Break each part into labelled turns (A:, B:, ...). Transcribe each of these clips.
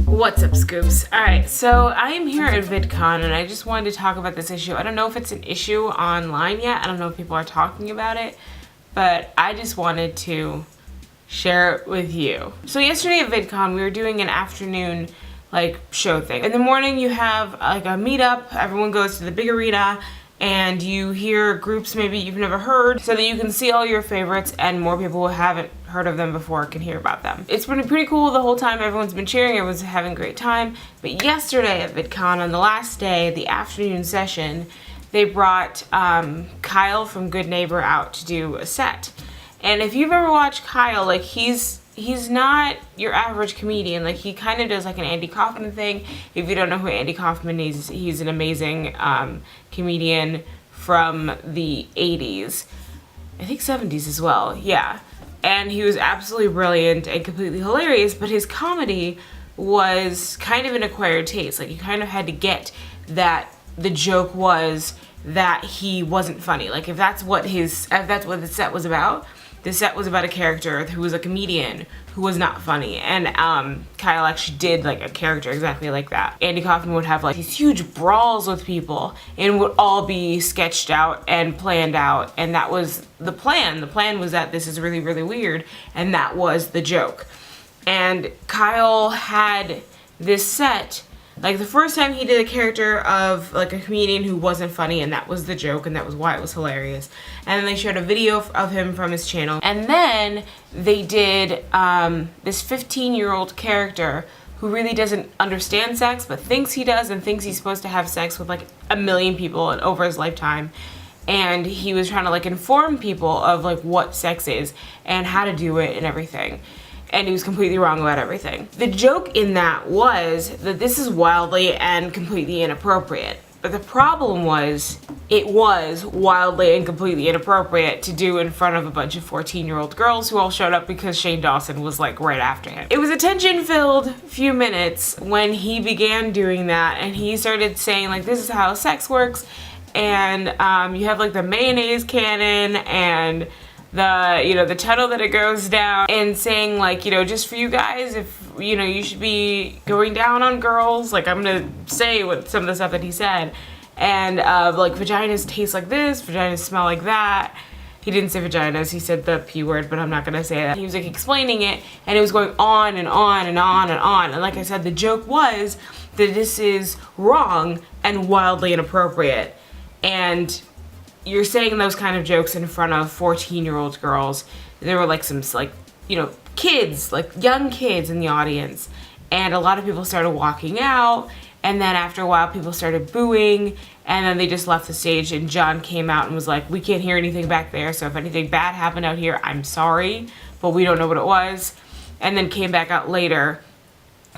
A: What's up, Scoops? Alright, so I am here at Vidcon and I just wanted to talk about this issue. I don't know if it's an issue online yet. I don't know if people are talking about it, but I just wanted to share it with you. So yesterday at Vidcon, we were doing an afternoon show thing. In the morning you have a meetup, everyone goes to the big arena and you hear groups maybe you've never heard so that you can see all your favorites and more people who haven't heard of them before can hear about them. It's been pretty cool the whole time. Everyone's been cheering, everyone's having a great time. But yesterday at VidCon, on the last day, the afternoon session, they brought Kyle from Good Neighbor out to do a set. And if you've ever watched Kyle, he's not your average comedian. He kind of does an Andy Kaufman thing. If you don't know who Andy Kaufman is, he's an amazing comedian from the 80s. I think 70s as well, yeah. And he was absolutely brilliant and completely hilarious, but his comedy was kind of an acquired taste. You kind of had to get that the joke was that he wasn't funny. If that's what the set was about. The set was about a character who was a comedian who was not funny, and Kyle actually did a character exactly like that. Andy Kaufman would have these huge brawls with people and would all be sketched out and planned out, and that was the plan. The plan was that this is really, really weird, and that was the joke. And Kyle had this set. The first time he did a character of a comedian who wasn't funny, and that was the joke, and that was why it was hilarious. And then they showed a video of him from his channel. And then they did this 15-year-old character who really doesn't understand sex, but thinks he does and thinks he's supposed to have sex with a million people over his lifetime. And he was trying to inform people of what sex is and how to do it and everything. And he was completely wrong about everything. The joke in that was that this is wildly and completely inappropriate. But the problem was, it was wildly and completely inappropriate to do in front of a bunch of 14-year-old girls who all showed up because Shane Dawson was right after him. It was a tension-filled few minutes when he began doing that, and he started saying this is how sex works, and you have the mayonnaise cannon and the tunnel that it goes down, and saying just for you guys, if you should be going down on girls, I'm gonna say what some of the stuff that he said, and vaginas taste like this, vaginas smell like that. He didn't say vaginas, he said the P word, but I'm not gonna say that. He was explaining it, and it was going on and on and on and on, and like I said, the joke was that this is wrong and wildly inappropriate, and you're saying those kind of jokes in front of 14-year-old girls. There were some kids, young kids in the audience, and a lot of people started walking out, and then after a while people started booing, and then they just left the stage, and John came out and was we can't hear anything back there, so if anything bad happened out here, I'm sorry, but we don't know what it was, and then came back out later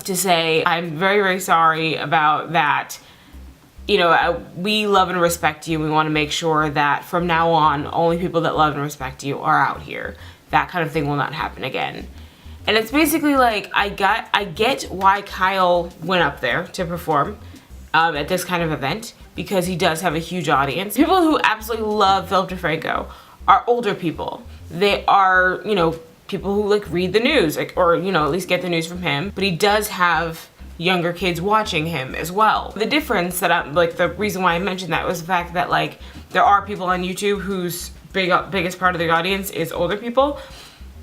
A: to say, I'm very, very sorry about that. We love and respect you. We want to make sure that from now on, only people that love and respect you are out here. That kind of thing will not happen again. And it's basically I get why Kyle went up there to perform at this kind of event, because he does have a huge audience. People who absolutely love Philip DeFranco are older people. They are, people who read the news, or at least get the news from him. But he does have younger kids watching him as well. The difference that the reason why I mentioned that was the fact that there are people on YouTube whose biggest part of the audience is older people,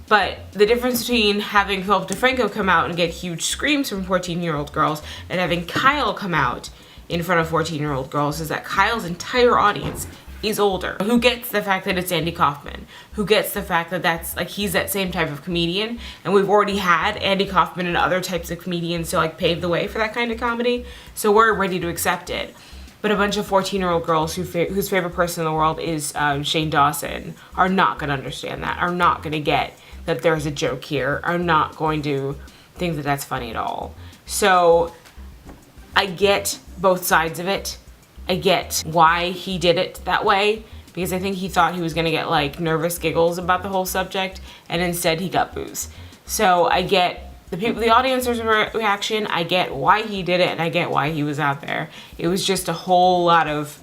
A: but the difference between having Philip DeFranco come out and get huge screams from 14-year-old girls and having Kyle come out in front of 14-year-old girls is that Kyle's entire audience is older, who gets the fact that it's Andy Kaufman, who gets the fact that that's he's that same type of comedian, and we've already had Andy Kaufman and other types of comedians to pave the way for that kind of comedy, so we're ready to accept it. But a bunch of 14-year-old girls whose favorite person in the world is Shane Dawson are not going to understand that, are not going to get that there's a joke here, are not going to think that that's funny at all. So I get both sides of it. I get why he did it that way, because I think he thought he was gonna get nervous giggles about the whole subject, and instead he got boos. So I get the audience's reaction, I get why he did it, and I get why he was out there. It was just a whole lot of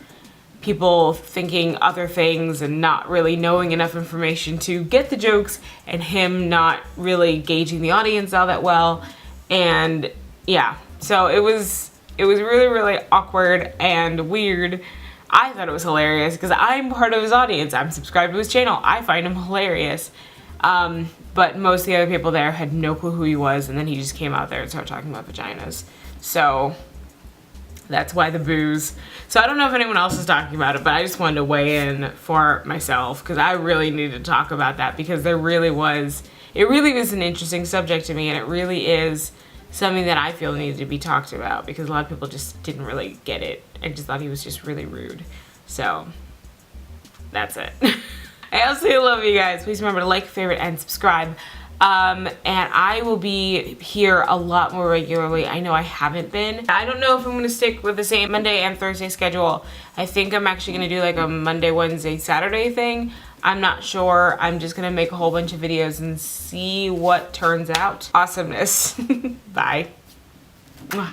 A: people thinking other things and not really knowing enough information to get the jokes, and him not really gauging the audience all that well. And yeah, so it was really, really awkward and weird. I thought it was hilarious because I'm part of his audience. I'm subscribed to his channel. I find him hilarious. But most of the other people there had no clue who he was, and then he just came out there and started talking about vaginas. So that's why the booze. So I don't know if anyone else is talking about it, but I just wanted to weigh in for myself because I really needed to talk about that, because it really was an interesting subject to me, and it really is something that I feel needed to be talked about, because a lot of people just didn't really get it and just thought he was just really rude. So that's it. I also love you guys. Please remember to like, favorite, and subscribe. And I will be here a lot more regularly. I know I haven't been. I don't know if I'm going to stick with the same Monday and Thursday schedule. I think I'm actually going to do like a Monday, Wednesday, Saturday thing. I'm not sure. I'm just going to make a whole bunch of videos and see what turns out. Awesomeness. Bye. Mwah.